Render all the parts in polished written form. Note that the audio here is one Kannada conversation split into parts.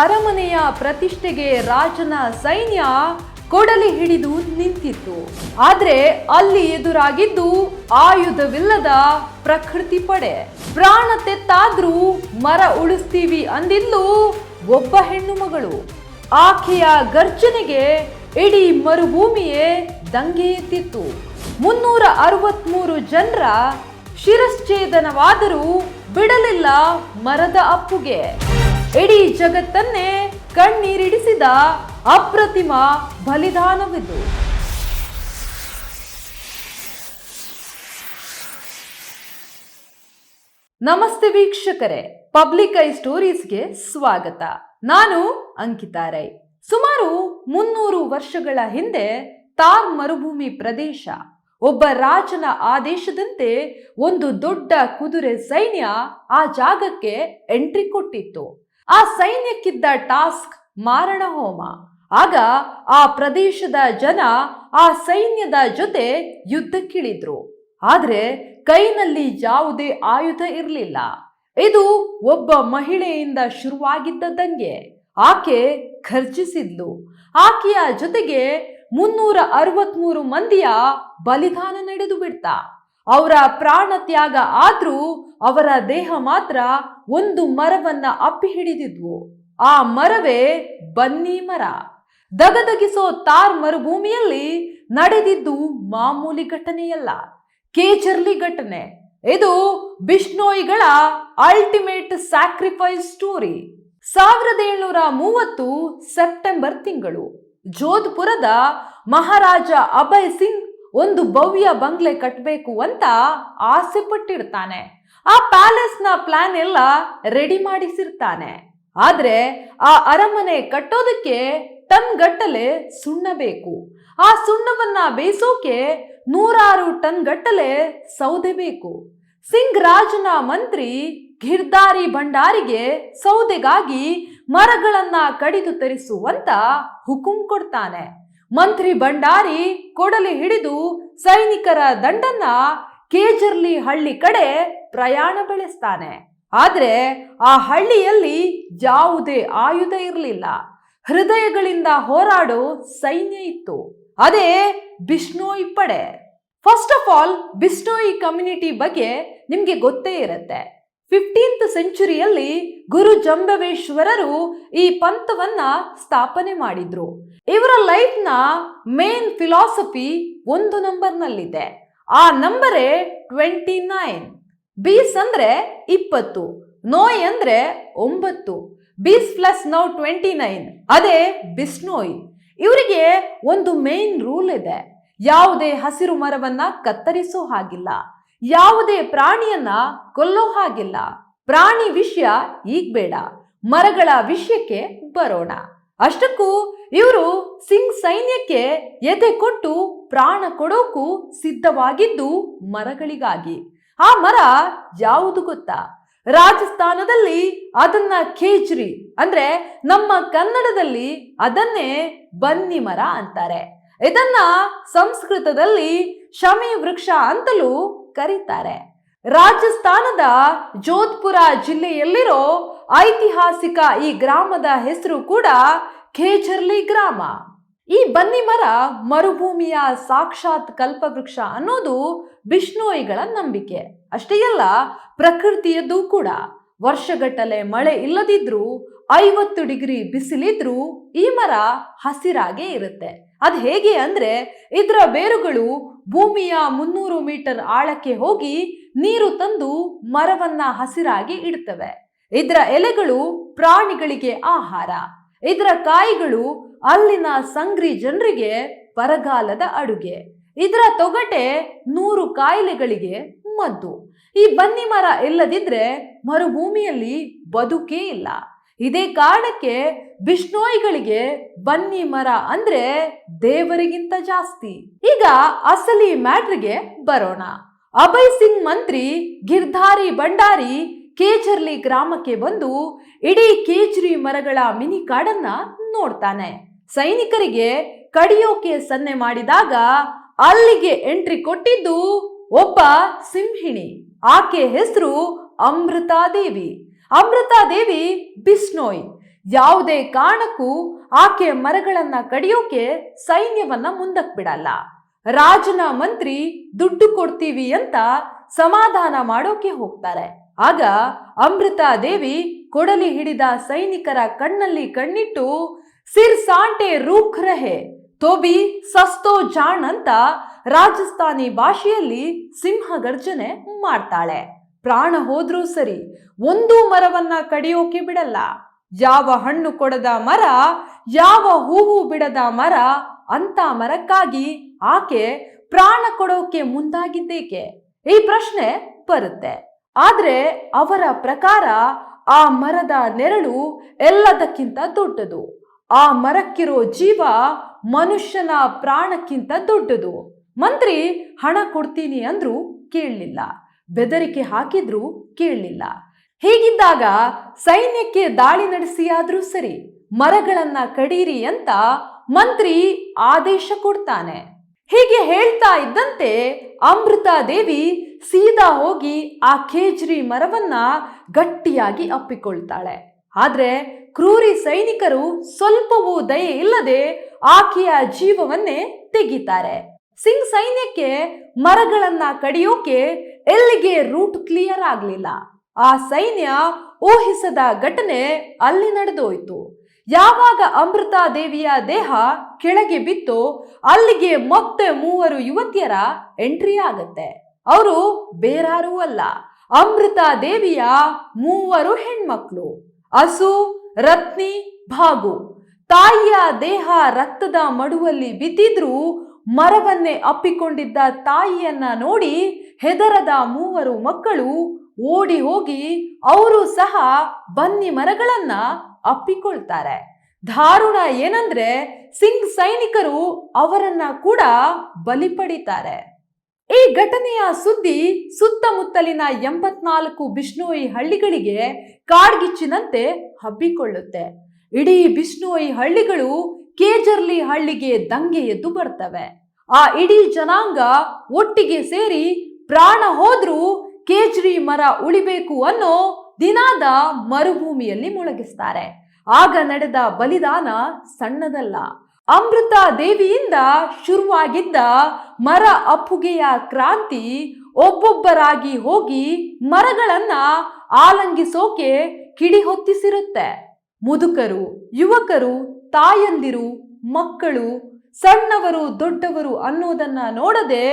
ಅರಮನೆಯ ಪ್ರತಿಷ್ಠೆಗೆ ರಾಜನ ಸೈನ್ಯ ಕೊಡಲಿ ಹಿಡಿದು ನಿಂತಿತ್ತು. ಆದ್ರೆ ಅಲ್ಲಿ ಎದುರಾಗಿದ್ದು ಆಯುಧವಿಲ್ಲದ ಪ್ರಕೃತಿ ಪಡೆ. ಪ್ರಾಣ ತೆತ್ತಾದ್ರೂ ಮರ ಉಳಿಸ್ತೀವಿ ಅಂದಿದ್ಲು ಒಬ್ಬ ಹೆಣ್ಣು ಮಗಳು. ಆಕೆಯ ಗರ್ಜನೆಗೆ ಇಡೀ ಮರುಭೂಮಿಯೇ ದಂಗೆ ಎದ್ದಿತ್ತು. 363 ಜನರ ಶಿರಶ್ಛೇದನವಾದರೂ ಬಿಡಲಿಲ್ಲ ಮರದ ಅಪ್ಪುಗೆ. ಇಡೀ ಜಗತ್ತನ್ನೇ ಕಣ್ಣೀರಿಡಿಸಿದ ಅಪ್ರತಿಮ ಬಲಿದಾನವಿದು. ನಮಸ್ತೆ ವೀಕ್ಷಕರೇ, ಪಬ್ಲಿಕ್ ಐ ಸ್ಟೋರೀಸ್ಗೆ ಸ್ವಾಗತ. ನಾನು ಅಂಕಿತಾ ರೈ. ಸುಮಾರು 300 ವರ್ಷಗಳ ಹಿಂದೆ ತಾರ್ ಮರುಭೂಮಿ ಪ್ರದೇಶ ಒಬ್ಬ ರಾಜನ ಆದೇಶದಂತೆ ಒಂದು ದೊಡ್ಡ ಕುದುರೆ ಸೈನ್ಯ ಆ ಜಾಗಕ್ಕೆ ಎಂಟ್ರಿ ಕೊಟ್ಟಿತ್ತು. ಆ ಸೈನ್ಯಕ್ಕಿದ್ದ ಟಾಸ್ಕ್ ಮಾರಣ ಹೋಮ. ಆಗ ಆ ಪ್ರದೇಶದ ಜನ ಆ ಸೈನ್ಯದ ಜೊತೆ ಯುದ್ಧಕ್ಕಿಳಿದ್ರು. ಆದ್ರೆ ಕೈನಲ್ಲಿ ಯಾವುದೇ ಆಯುಧ ಇರಲಿಲ್ಲ. ಇದು ಒಬ್ಬ ಮಹಿಳೆಯಿಂದ ಶುರುವಾಗಿದ್ದ ದಂಗೆ. ಆಕೆ ಖರ್ಜಿಸಿದ್ಲು. ಆಕೆಯ ಜೊತೆಗೆ 363 ಮಂದಿಯ ಬಲಿದಾನ ನಡೆದು ಬಿಡ್ತಾ. ಅವರ ಪ್ರಾಣ ತ್ಯಾಗ ಆದ್ರೂ ಅವರ ದೇಹ ಮಾತ್ರ ಒಂದು ಮರವನ್ನ ಅಪ್ಪಿ ಹಿಡಿದಿದ್ವು. ಆ ಮರವೇ ಬನ್ನಿ ಮರ. ದಗದಗಿಸೋ ತಾರ್ ಮರುಭೂಮಿಯಲ್ಲಿ ನಡೆದಿದ್ದು ಮಾಮೂಲಿ ಘಟನೆಯಲ್ಲ, ಕೇಚರ್ಲಿ ಘಟನೆ. ಇದು ಬಿಷ್ಣೋಯಿಗಳ ಅಲ್ಟಿಮೇಟ್ ಸ್ಯಾಕ್ರಿಫೈಸ್ ಸ್ಟೋರಿ. 1730 ಸೆಪ್ಟೆಂಬರ್ ತಿಂಗಳು ಜೋಧ್ಪುರದ ಮಹಾರಾಜ ಅಭಯ್ ಸಿಂಗ್ ಒಂದು ಭವ್ಯ ಬಂಗ್ಲೆ ಕಟ್ಟಬೇಕು ಅಂತ ಆಸೆ ಪಟ್ಟಿರ್ತಾನೆ. ಆ ಪ್ಯಾಲೇಸ್ ನ ಪ್ಲಾನ್ ಎಲ್ಲ ರೆಡಿ ಮಾಡಿಸಿರ್ತಾನೆ. ಆದ್ರೆ ಆ ಅರಮನೆ ಕಟ್ಟೋದಕ್ಕೆ ಟನ್ ಗಟ್ಟಲೆ ಸುಣ್ಣ ಬೇಕು. ಆ ಸುಣ್ಣವನ್ನ ಬೇಯಿಸೋಕೆ 100 ಟನ್ ಗಟ್ಟಲೆ ಸೌದೆ ಬೇಕು. ಸಿಂಗ್ ರಾಜನ ಮಂತ್ರಿ ಗಿರ್ಧಾರಿ ಭಂಡಾರಿಗೆ ಸೌದೆಗಾಗಿ ಮರಗಳನ್ನ ಕಡಿದು ತರಿಸುವಂತ ಹುಕುಂ ಕೊಡ್ತಾನೆ. ಮಂತ್ರಿ ಭಂಡಾರಿ ಕೊಡಲಿ ಹಿಡಿದು ಸೈನಿಕರ ದಂಡನ್ನ ಕೇಜರ್ಲಿ ಹಳ್ಳಿ ಕಡೆ ಪ್ರಯಾಣ ಬೆಳೆಸ್ತಾನೆ. ಆದ್ರೆ ಆ ಹಳ್ಳಿಯಲ್ಲಿ ಯಾವುದೇ ಆಯುಧ ಇರಲಿಲ್ಲ. ಹೃದಯಗಳಿಂದ ಹೋರಾಡೋ ಸೈನ್ಯ ಇತ್ತು. ಅದೇ ಬಿಷ್ಣೋಯಿ ಪಡೆ. First of all, Bishnoi community ಬಗ್ಗೆ ನಿಮ್ಗೆ ಗೊತ್ತೇ ಇರುತ್ತೆ. 15th ಸೆಂಚುರಿಯಲ್ಲಿ ಗುರು ಜಂಬವೇಶ್ವರರು ಈ ಪಂಥವನ್ನ ಸ್ಥಾಪನೆ ಮಾಡಿದ್ರು. ಇವರ ಲೈಫ್ ನ ಮೇನ್ ಫಿಲಾಸಫಿ ಒಂದು ನಂಬರ್ನಲ್ಲಿದೆ. ಆ ನಂಬರೇ 29. ಬೀಸ್ ಅಂದ್ರೆ 20, ನೋಯ್ ಅಂದ್ರೆ 9, ಬೀಸ್ ಪ್ಲಸ್ ನೌ 29, ಅದೇ ಬಿಷ್ಣೋಯ್. ಇವರಿಗೆ ಒಂದು ಮೇನ್ ರೂಲ್ ಇದೆ. ಯಾವುದೇ ಹಸಿರು ಮರವನ್ನ ಕತ್ತರಿಸೋ ಹಾಗಿಲ್ಲ, ಯಾವುದೇ ಪ್ರಾಣಿಯನ್ನ ಕೊಲ್ಲೋ ಹಾಗಿಲ್ಲ. ಪ್ರಾಣಿ ವಿಷಯ ಈಗ ಬೇಡ, ಮರಗಳ ವಿಷಯಕ್ಕೆ ಬರೋಣ. ಅಷ್ಟಕ್ಕೂ ಇವರು ಸಿಂಗ್ ಸೈನ್ಯಕ್ಕೆ ಎದೆ ಕೊಟ್ಟು ಪ್ರಾಣ ಕೊಡೋಕು ಸಿದ್ಧವಾಗಿದ್ದು ಮರಗಳಿಗಾಗಿ. ಆ ಮರ ಯಾವುದು ಗೊತ್ತಾ? ರಾಜಸ್ಥಾನದಲ್ಲಿ ಅದನ್ನ ಖೇಜ್ರಿ ಅಂದ್ರೆ ನಮ್ಮ ಕನ್ನಡದಲ್ಲಿ ಅದನ್ನೇ ಬನ್ನಿ ಮರ ಅಂತಾರೆ. ಇದನ್ನ ಸಂಸ್ಕೃತದಲ್ಲಿ ಶಮಿ ವೃಕ್ಷ ಅಂತಲೂ ಕರೀತಾರೆ. ರಾಜಸ್ಥಾನದ ಜೋಧ್ಪುರ ಜಿಲ್ಲೆಯಲ್ಲಿರೋ ಐತಿಹಾಸಿಕ ಈ ಗ್ರಾಮದ ಹೆಸರು ಕೂಡ ಖೇಜರ್ಲಿ ಗ್ರಾಮ. ಈ ಬನ್ನಿ ಮರ ಮರುಭೂಮಿಯ ಸಾಕ್ಷಾತ್ ಕಲ್ಪವೃಕ್ಷ ಅನ್ನೋದು ಬಿಷ್ಣೋಯಿಗಳ ನಂಬಿಕೆ. ಅಷ್ಟೇ ಅಲ್ಲ, ಪ್ರಕೃತಿಯದ್ದು ಕೂಡ. ವರ್ಷಗಟ್ಟಲೆ ಮಳೆ ಇಲ್ಲದಿದ್ರೂ 50 ಡಿಗ್ರಿ ಬಿಸಿಲಿದ್ರೂ ಈ ಮರ ಹಸಿರಾಗೇ ಇರುತ್ತೆ. ಅದು ಹೇಗೆ ಅಂದ್ರೆ ಇದರ ಬೇರುಗಳು ಭೂಮಿಯ 300 ಮೀಟರ್ ಆಳಕ್ಕೆ ಹೋಗಿ ನೀರು ತಂದು ಮರವನ್ನ ಹಸಿರಾಗಿ ಇಡ್ತವೆ. ಇದರ ಎಲೆಗಳು ಪ್ರಾಣಿಗಳಿಗೆ ಆಹಾರ. ಇದರ ಕಾಯಿಗಳು ಅಲ್ಲಿನ ಸಂಗ್ರಿ ಜನರಿಗೆ ಬರಗಾಲದ ಅಡುಗೆ. ಇದರ ತೊಗಟೆ 100 ಕಾಯಿಲೆಗಳಿಗೆ ಮದ್ದು. ಈ ಬನ್ನಿ ಮರ ಇಲ್ಲದಿದ್ರೆ ಮರುಭೂಮಿಯಲ್ಲಿ ಬದುಕೇ ಇಲ್ಲ. ಇದೇ ಕಾರಣಕ್ಕೆ ಬಿಷ್ಣೋಯಿಗಳಿಗೆ ಬನ್ನಿ ಮರ ಅಂದ್ರೆ ದೇವರಿಗಿಂತ ಜಾಸ್ತಿ. ಈಗ ಅಸಲಿ ಮ್ಯಾಟ್ರಿಗೆ ಬರೋಣ. ಅಭಯ್ ಸಿಂಗ್ ಮಂತ್ರಿ ಗಿರ್ಧಾರಿ ಭಂಡಾರಿ ಕೇಜರ್ಲಿ ಗ್ರಾಮಕ್ಕೆ ಬಂದು ಇಡೀ ಕೇಜ್ರಿ ಮರಗಳ ಮಿನಿ ಕಾಡನ್ನ ನೋಡ್ತಾನೆ. ಸೈನಿಕರಿಗೆ ಕಡಿಯೋಕೆ ಸನ್ನೆ ಮಾಡಿದಾಗ ಅಲ್ಲಿಗೆ ಎಂಟ್ರಿ ಕೊಟ್ಟಿದ್ದು ಒಬ್ಬ ಸಿಂಹಿಣಿ. ಆಕೆ ಹೆಸರು ಅಮೃತಾದೇವಿ. ಅಮೃತಾದೇವಿ ಬಿಷ್ಣೋಯ್. ಯಾವುದೇ ಕಾರಣಕ್ಕೂ ಆಕೆ ಮರಗಳನ್ನ ಕಡಿಯೋಕೆ ಸೈನ್ಯವನ್ನ ಮುಂದಕ್ ಬಿಡಲ್ಲ. ರಾಜನ ಮಂತ್ರಿ ದುಡ್ಡು ಕೊಡ್ತೀವಿ ಅಂತ ಸಮಾಧಾನ ಮಾಡೋಕೆ ಹೋಗ್ತಾರೆ. ಆಗ ಅಮೃತಾ ದೇವಿ ಕೊಡಲಿ ಹಿಡಿದ ಸೈನಿಕರ ಕಣ್ಣಲ್ಲಿ ಕಣ್ಣಿಟ್ಟು ಸಿರ್ ಸಾಂಟೆ ರೂಖ್ ರಹೆ ತೋಬಿ ಸಸ್ತೋ ಜಾಣ್ ಅಂತ ರಾಜಸ್ಥಾನಿ ಭಾಷೆಯಲ್ಲಿ ಸಿಂಹ ಗರ್ಜನೆ ಮಾಡ್ತಾಳೆ. ಪ್ರಾಣ ಹೋದ್ರೂ ಸರಿ, ಒಂದು ಮರವನ್ನ ಕಡಿಯೋಕೆ ಬಿಡಲ್ಲ. ಯಾವ ಹಣ್ಣು ಕೊಡದ ಮರ, ಯಾವ ಹೂವು ಬಿಡದ ಮರ ಅಂತ ಮರಕ್ಕಾಗಿ ಆಕೆ ಪ್ರಾಣ ಕೊಡೋಕೆ ಮುಂದಾಗಿದ್ದೇಕೆ? ಈ ಪ್ರಶ್ನೆ ಬರುತ್ತೆ. ಆದ್ರೆ ಅವರ ಪ್ರಕಾರ ಆ ಮರದ ನೆರಳು ಎಲ್ಲದಕ್ಕಿಂತ ದೊಡ್ಡದು. ಆ ಮರಕ್ಕಿರೋ ಜೀವ ಮನುಷ್ಯನ ಪ್ರಾಣಕ್ಕಿಂತ ದೊಡ್ಡದು. ಮಂತ್ರಿ ಹಣ ಕೊಡ್ತೀನಿ ಅಂದ್ರು ಕೇಳಲಿಲ್ಲ, ಬೆದರಿಕೆ ಹಾಕಿದ್ರು ಕೇಳಲಿಲ್ಲ. ಹೀಗಿದ್ದಾಗ ಸೈನ್ಯಕ್ಕೆ ದಾಳಿ ನಡೆಸಿಯಾದ್ರೂ ಸರಿ, ಮರಗಳನ್ನ ಕಡೀರಿ ಅಂತ ಮಂತ್ರಿ ಆದೇಶ ಕೊಡ್ತಾನೆ. ಹೀಗೆ ಹೇಳ್ತಾ ಇದ್ದಂತೆ ಅಮೃತಾ ದೇವಿ ಸೀದಾ ಹೋಗಿ ಆ ಖೇಜ್ರಿ ಮರವನ್ನ ಗಟ್ಟಿಯಾಗಿ ಅಪ್ಪಿಕೊಳ್ತಾಳೆ. ಆದ್ರೆ ಕ್ರೂರಿ ಸೈನಿಕರು ಸ್ವಲ್ಪವೂ ದಯೆ ಇಲ್ಲದೆ ಆಕೆಯ ಜೀವವನ್ನೇ ತೆಗಿತಾರೆ. ಸಿಂಗ್ ಸೈನ್ಯಕ್ಕೆ ಮರಗಳನ್ನ ಕಡಿಯೋಕೆ ಎಲ್ಲಿಗೆ ರೂಟ್ ಕ್ಲಿಯರ್ ಆಗ್ಲಿಲ್ಲ. ಆ ಸೈನ್ಯ ಊಹಿಸದ ಘಟನೆ ಅಲ್ಲಿ ನಡೆದೋಯ್ತು. ಯಾವಾಗ ಅಮೃತಾ ದೇವಿಯ ದೇಹ ಕೆಳಗೆ ಬಿತ್ತೋ ಅಲ್ಲಿಗೆ ಮತ್ತೆ 3 ಯುವತಿಯರ ಎಂಟ್ರಿ ಆಗತ್ತೆ. ಅವರು ಬೇರಾರೂ ಅಲ್ಲ, ಅಮೃತಾ ದೇವಿಯ 3 ಹೆಣ್ಮಕ್ಳು, ಅಸು, ರತ್ನಿ, ಭಾಗು. ತಾಯಿಯ ದೇಹ ರಕ್ತದ ಮಡುವಲ್ಲಿ ಬಿದ್ದಿದ್ರೂ ಮರವನ್ನೇ ಅಪ್ಪಿಕೊಂಡಿದ್ದ ತಾಯಿಯನ್ನ ನೋಡಿ ಹೆದರದ 3 ಮಕ್ಕಳು ಓಡಿ ಹೋಗಿ ಅವರು ಸಹ ಬನ್ನಿ ಮರಗಳನ್ನ ಅಪ್ಪಿಕೊಳ್ತಾರೆ. ದಾರುಣ ಏನಂದ್ರೆ ಸಿಂಗ್ ಸೈನಿಕರು ಅವರನ್ನ ಕೂಡ ಬಲಿ ಪಡಿತಾರೆ. ಈ ಘಟನೆಯ ಸುದ್ದಿ ಸುತ್ತಮುತ್ತಲಿನ 84 ಬಿಷ್ಣೋಯಿ ಹಳ್ಳಿಗಳಿಗೆ ಕಾಡ್ಗಿಚ್ಚಿನಂತೆ ಹಬ್ಬಿಕೊಳ್ಳುತ್ತೆ. ಇಡೀ ಬಿಷ್ಣೋಯಿ ಹಳ್ಳಿಗಳು ಕೇಜರ್ಲಿ ಹಳ್ಳಿಗೆ ದಂಗೆ ಎದ್ದು ಬರ್ತವೆ. ಆ ಇಡೀ ಜನಾಂಗ ಒಟ್ಟಿಗೆ ಸೇರಿ ಪ್ರಾಣ ಹೋದ್ರೂ ಕೇಜ್ರಿ ಮರ ಉಳಿಬೇಕು ಅನ್ನೋ ದಿನಾದ ಮರುಭೂಮಿಯಲ್ಲಿ ಮುಳುಗಿಸ್ತಾರೆ. ಆಗ ನಡೆದ ಬಲಿದಾನ ಸಣ್ಣದಲ್ಲ. ಅಮೃತಾ ದೇವಿಯಿಂದ ಶುರುವಾಗಿದ್ದ ಮರ ಅಪ್ಪುಗೆಯ ಕ್ರಾಂತಿ ಒಬ್ಬೊಬ್ಬರಾಗಿ ಹೋಗಿ ಮರಗಳನ್ನ ಆಲಂಗಿಸೋಕೆ ಕಿಡಿ ಹೊತ್ತಿಸಿರುತ್ತೆ. ಮುದುಕರು, ಯುವಕರು, ತಾಯಂದಿರು, ಮಕ್ಕಳು, ಸಣ್ಣವರು, ದೊಡ್ಡವರು ಅನ್ನೋದನ್ನ ನೋಡದೆ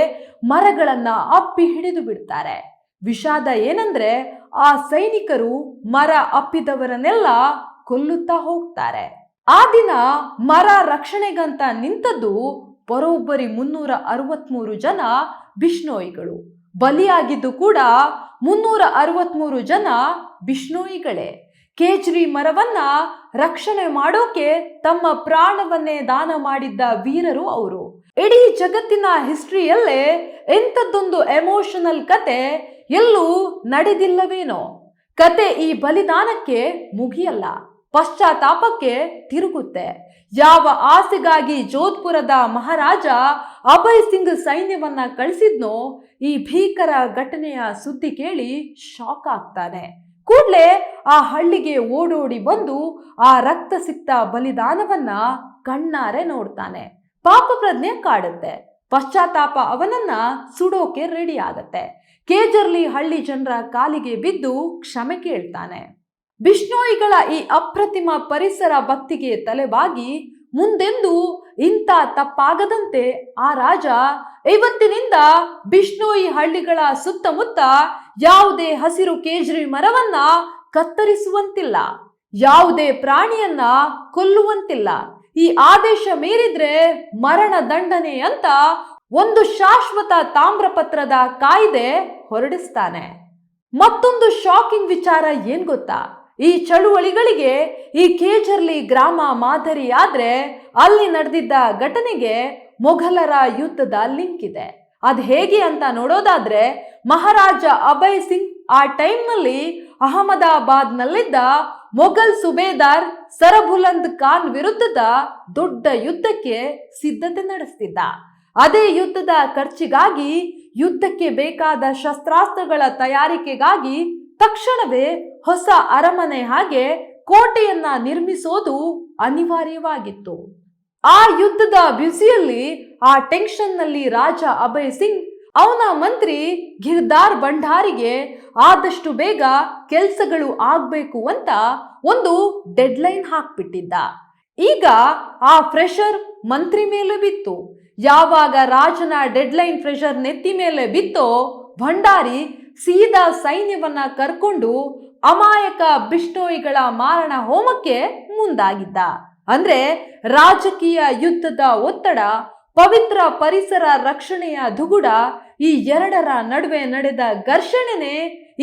ಮರಗಳನ್ನ ಅಪ್ಪಿ ಹಿಡಿದು ಬಿಡ್ತಾರೆ. ವಿಷಾದ ಏನಂದ್ರೆ ಆ ಸೈನಿಕರು ಮರ ಅಪ್ಪಿದವರನ್ನೆಲ್ಲ ಕೊಲ್ಲುತ್ತಾ ಹೋಗ್ತಾರೆ. ಆ ದಿನ ಮರ ರಕ್ಷಣೆಗಂತ ನಿಂತದ್ದು ಬರೋಬ್ಬರಿ 363 ಜನ ಬಿಷ್ಣೋಯಿಗಳು. ಬಲಿಯಾಗಿದ್ದು ಕೂಡ 363 ಜನ ಬಿಷ್ಣೋಯಿಗಳೇ. ಕೇಜ್ರಿ ಮರವನ್ನ ರಕ್ಷಣೆ ಮಾಡೋಕೆ ತಮ್ಮ ಪ್ರಾಣವನ್ನೇ ದಾನ ಮಾಡಿದ್ದ ವೀರರು ಅವರು. ಇಡೀ ಜಗತ್ತಿನ ಹಿಸ್ಟ್ರಿಯಲ್ಲೇ ಎಂಥದ್ದೊಂದು ಎಮೋಷನಲ್ ಕತೆ ಎಲ್ಲೂ ನಡೆದಿಲ್ಲವೇನೋ. ಕತೆ ಈ ಬಲಿದಾನಕ್ಕೆ ಮುಗಿಯಲ್ಲ, ಪಶ್ಚಾತ್ತಾಪಕ್ಕೆ ತಿರುಗುತ್ತೆ. ಯಾವ ಆಸೆಗಾಗಿ ಜೋಧ್ಪುರದ ಮಹಾರಾಜ ಅಭಯ್ ಸಿಂಗ್ ಸೈನ್ಯವನ್ನ ಕಳಿಸಿದ್ನೋ ಈ ಭೀಕರ ಘಟನೆಯ ಸುದ್ದಿ ಕೇಳಿ ಶಾಕ್ ಆಗ್ತಾನೆ. ಕೂಡ್ಲೆ ಆ ಹಳ್ಳಿಗೆ ಓಡೋಡಿ ಬಂದು ಆ ರಕ್ತ ಸಿಕ್ತ ಬಲಿದಾನವನ್ನ ಕಣ್ಣಾರೆ ನೋಡ್ತಾನೆ. ಪಾಪ ಪ್ರಜ್ಞೆ ಕಾಡುತ್ತೆ. ಪಶ್ಚಾತ್ತಾಪ ಅವನನ್ನ ಸುಡೋಕೆ ರೆಡಿ ಆಗತ್ತೆ. ಕೇಜರ್ಲಿ ಹಳ್ಳಿ ಜನರ ಕಾಲಿಗೆ ಬಿದ್ದು ಕ್ಷಮೆ ಕೇಳ್ತಾನೆ. ಬಿಷ್ಣೋಯಿಗಳ ಈ ಅಪ್ರತಿಮ ಪರಿಸರ ಭಕ್ತಿಗೆ ತಲೆಬಾಗಿ ಮುಂದೆಂದು ಇಂಥ ತಪ್ಪಾಗದಂತೆ ಆ ರಾಜ ಇವತ್ತಿನಿಂದ ಬಿಷ್ಣೋಯಿ ಹಳ್ಳಿಗಳ ಸುತ್ತಮುತ್ತ ಯಾವುದೇ ಹಸಿರು ಕೇಜ್ರಿ ಮರವನ್ನ ಕತ್ತರಿಸುವಂತಿಲ್ಲ, ಯಾವುದೇ ಪ್ರಾಣಿಯನ್ನ ಕೊಲ್ಲುವಂತಿಲ್ಲ. ಈ ಆದೇಶ ಮೀರಿದ್ರೆ ಮರಣ ದಂಡನೆ ಅಂತ ಒಂದು ಶಾಶ್ವತ ತಾಮ್ರಪತ್ರದ ಕಾಯ್ದೆ ಹೊರಡಿಸ್ತಾನೆ. ಮತ್ತೊಂದು ಶಾಕಿಂಗ್ ವಿಚಾರ ಏನ್ ಗೊತ್ತಾ? ಈ ಚಳುವಳಿಗಳಿಗೆ ಈ ಕೇಜರ್ಲಿ ಗ್ರಾಮ ಮಾದರಿಯಾದ್ರೆ ಅಲ್ಲಿ ನಡೆದಿದ್ದ ಘಟನೆಗೆ ಮೊಘಲರ ಯುದ್ಧದ ಲಿಂಕ್ ಇದೆ. ಅದ್ ಹೇಗೆ ಅಂತ ನೋಡೋದಾದ್ರೆ, ಮಹಾರಾಜ ಅಭಯ್ ಸಿಂಗ್ ಆ ಟೈಮ್ನಲ್ಲಿ ಅಹಮದಾಬಾದ್ನಲ್ಲಿದ್ದ ಮೊಘಲ್ ಸುಬೇದಾರ್ ಸರಬುಲಂದ್ ಖಾನ್ ವಿರುದ್ಧದ ದೊಡ್ಡ ಯುದ್ಧಕ್ಕೆ ಸಿದ್ಧತೆ ನಡೆಸ್ತಿದ್ದ. ಅದೇ ಯುದ್ಧದ ಖರ್ಚಿಗಾಗಿ, ಯುದ್ಧಕ್ಕೆ ಬೇಕಾದ ಶಸ್ತ್ರಾಸ್ತ್ರಗಳ ತಯಾರಿಕೆಗಾಗಿ ತಕ್ಷಣವೇ ಹೊಸ ಅರಮನೆ ಹಾಗೆ ಕೋಟೆಯನ್ನ ನಿರ್ಮಿಸೋದು ಅನಿವಾರ್ಯವಾಗಿತ್ತು. ಆ ಯುದ್ಧದ ಬ್ಯುಸಿಯಲ್ಲಿ, ಆ ಟೆನ್ಷನ್ ನಲ್ಲಿ ರಾಜ ಅಭಯ್ ಸಿಂಗ್ ಅವನ ಮಂತ್ರಿ ಗಿರ್ದಾರ್ ಭಂಡಾರಿಗೆ ಆದಷ್ಟು ಬೇಗ ಕೆಲಸಗಳು ಆಗ್ಬೇಕು ಅಂತ ಒಂದು ಡೆಡ್ಲೈನ್ ಹಾಕ್ಬಿಟ್ಟಿದ್ದ. ಈಗ ಆ ಪ್ರೆಷರ್ ಮಂತ್ರಿ ಮೇಲೆ ಬಿತ್ತು. ಯಾವಾಗ ರಾಜನ ಡೆಡ್ಲೈನ್ ಪ್ರೆಷರ್ ನೆತ್ತಿ ಮೇಲೆ ಬಿತ್ತೋ, ಭಂಡಾರಿ ಸೀದಾ ಸೈನ್ಯವನ್ನ ಕರ್ಕೊಂಡು ಅಮಾಯಕ ಬಿಷ್ಣೋಯಿಗಳ ಮಾರಣ ಹೋಮಕ್ಕೆ ಮುಂದಾಗಿದ್ದ. ಅಂದ್ರೆ ರಾಜಕೀಯ ಯುದ್ಧದ ಒತ್ತಡ, ಪವಿತ್ರ ಪರಿಸರ ರಕ್ಷಣೆಯ ದುಗುಡ, ಈ ಎರಡರ ನಡುವೆ ನಡೆದ ಘರ್ಷಣೆನೇ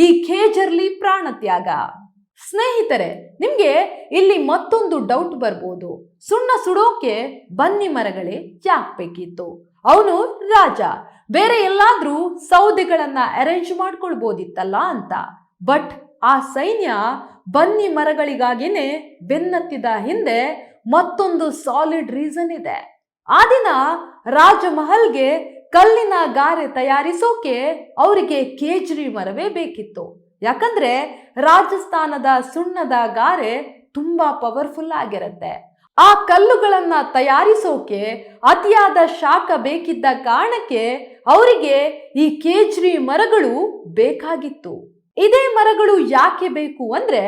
ಈ ಖೇಜರ್ಲಿ ಪ್ರಾಣತ್ಯಾಗ. ಸ್ನೇಹಿತರೆ, ನಿಮ್ಗೆ ಇಲ್ಲಿ ಮತ್ತೊಂದು ಡೌಟ್ ಬರ್ಬೋದು. ಸುಣ್ಣ ಸುಡೋಕೆ ಬನ್ನಿ ಮರಗಳೇ ಯಾಕೆ ಬೇಕಿತ್ತು? ಅವನು ರಾಜ, ಬೇರೆ ಎಲ್ಲಾದ್ರೂ ಸೌದೆಗಳನ್ನ ಅರೇಂಜ್ ಮಾಡ್ಕೊಳ್ಬೋದಿತ್ತಲ್ಲ ಅಂತ. ಬಟ್ ಆ ಸೈನ್ಯ ಬನ್ನಿ ಮರಗಳಿಗಾಗಿನೇ ಬೆನ್ನತ್ತಿದ ಹಿಂದೆ ಮತ್ತೊಂದು ಸಾಲಿಡ್ ರೀಸನ್ ಇದೆ. ಆ ದಿನ ರಾಜಮಹಲ್ಗೆ ಕಲ್ಲಿನ ಗಾರೆ ತಯಾರಿಸೋಕೆ ಅವರಿಗೆ ಕೇಜ್ರಿ ಮರವೇ ಬೇಕಿತ್ತು. ಯಾಕಂದ್ರೆ ರಾಜಸ್ಥಾನದ ಸುಣ್ಣದ ಗಾರೆ ತುಂಬಾ ಪವರ್ಫುಲ್ ಆಗಿರುತ್ತೆ. ಆ ಕಲ್ಲುಗಳನ್ನ ತಯಾರಿಸೋಕೆ ಅತಿಯಾದ ಶಾಖ ಬೇಕಿದ್ದ ಕಾರಣಕ್ಕೆ ಅವರಿಗೆ ಈ ಕೇಜ್ರಿ ಮರಗಳು ಬೇಕಾಗಿತ್ತು. ಇದೇ ಮರಗಳು ಯಾಕೆ ಬೇಕು ಅಂದ್ರೆ,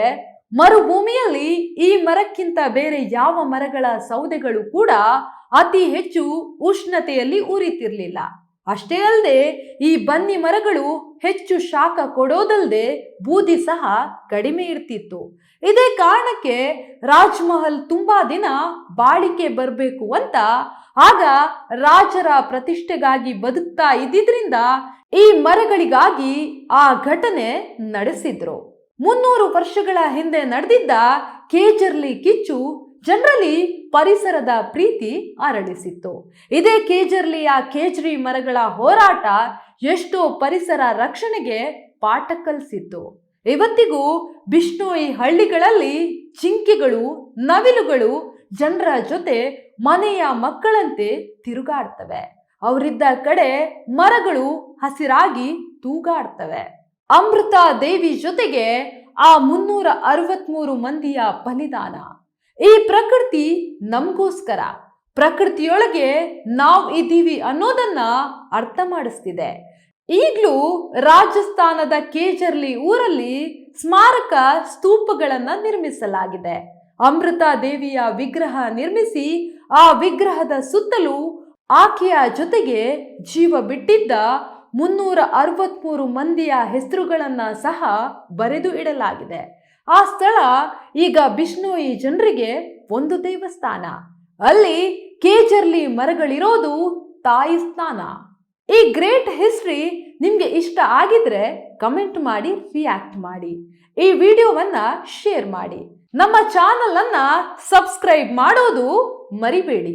ಮರುಭೂಮಿಯಲ್ಲಿ ಈ ಮರಕ್ಕಿಂತ ಬೇರೆ ಯಾವ ಮರಗಳ ಸೌದೆಗಳು ಕೂಡ ಅತಿ ಹೆಚ್ಚು ಉಷ್ಣತೆಯಲ್ಲಿ ಉರಿತಿರ್ಲಿಲ್ಲ. ಅಷ್ಟೇ ಅಲ್ಲದೆ ಈ ಬನ್ನಿ ಮರಗಳು ಹೆಚ್ಚು ಶಾಖ ಕೊಡೋದಲ್ಲದೆ ಬೂದಿ ಸಹ ಕಡಿಮೆ ಇರ್ತಿತ್ತು. ಇದೇ ಕಾರಣಕ್ಕೆ ರಾಜ್ಮಹಲ್ ತುಂಬಾ ದಿನ ಬಾಳಿಕೆ ಬರಬೇಕು ಅಂತ ಆಗ ರಾಜರ ಪ್ರತಿಷ್ಠೆಗಾಗಿ ಬದುಕ್ತಾ ಇದ್ದಿದ್ರಿಂದ ಈ ಮರಗಳಿಗಾಗಿ ಆ ಘಟನೆ ನಡೆಸಿದ್ರು. 300 ವರ್ಷಗಳ ಹಿಂದೆ ನಡೆದಿದ್ದ ಕೇಜರ್ಲಿ ಕಿಚ್ಚು ಜನರಲ್ಲಿ ಪರಿಸರದ ಪ್ರೀತಿ ಅರಳಿಸಿತ್ತು. ಇದೇ ಕೇಜರ್ಲಿಯ ಕೇಜ್ರಿ ಮರಗಳ ಹೋರಾಟ ಎಷ್ಟೋ ಪರಿಸರ ರಕ್ಷಣೆಗೆ ಪಾಠ ಕಲಿಸಿತ್ತು. ಇವತ್ತಿಗೂ ಬಿಷ್ಣೋಯಿ ಹಳ್ಳಿಗಳಲ್ಲಿ ಜಿಂಕೆಗಳು, ನವಿಲುಗಳು ಜನರ ಜೊತೆ ಮನೆಯ ಮಕ್ಕಳಂತೆ ತಿರುಗಾಡ್ತವೆ. ಅವರಿದ್ದ ಕಡೆ ಮರಗಳು ಹಸಿರಾಗಿ ತೂಗಾಡ್ತವೆ. ಅಮೃತ ದೇವಿ ಜೊತೆಗೆ ಆ 363 ಮಂದಿಯ ಬಲಿದಾನ, ಈ ಪ್ರಕೃತಿ ನಮಗೋಸ್ಕರ, ಪ್ರಕೃತಿಯೊಳಗೆ ನಾವು ಇದ್ದೀವಿ ಅನ್ನೋದನ್ನ ಅರ್ಥ ಮಾಡಿಸ್ತಿದೆ. ಈಗಲೂ ರಾಜಸ್ಥಾನದ ಕೇಜರ್ಲಿ ಊರಲ್ಲಿ ಸ್ಮಾರಕ ಸ್ತೂಪಗಳನ್ನ ನಿರ್ಮಿಸಲಾಗಿದೆ. ಅಮೃತ ದೇವಿಯ ವಿಗ್ರಹ ನಿರ್ಮಿಸಿ ಆ ವಿಗ್ರಹದ ಸುತ್ತಲೂ ಆಕೆಯ ಜೊತೆಗೆ ಜೀವ ಬಿಟ್ಟಿದ್ದ 363 ಮಂದಿಯ ಹೆಸರುಗಳನ್ನ ಸಹ ಬರೆದು ಇಡಲಾಗಿದೆ. ಆ ಸ್ಥಳ ಈಗ ಬಿಷ್ಣೋಯಿ ಜನರಿಗೆ ಒಂದು ದೇವಸ್ಥಾನ. ಅಲ್ಲಿ ಕೇಜರ್ಲಿ ಮರಗಳಿರೋದು ತಾಯಿ ಸ್ಥಾನ. ಈ ಗ್ರೇಟ್ ಹಿಸ್ಟ್ರಿ ನಿಮ್ಗೆ ಇಷ್ಟ ಆಗಿದ್ರೆ ಕಮೆಂಟ್ ಮಾಡಿ, ರಿಯಾಕ್ಟ್ ಮಾಡಿ, ಈ ವಿಡಿಯೋವನ್ನ ಶೇರ್ ಮಾಡಿ, ನಮ್ಮ ಚಾನಲ್ ಅನ್ನ ಸಬ್ಸ್ಕ್ರೈಬ್ ಮಾಡೋದು ಮರಿಬೇಡಿ.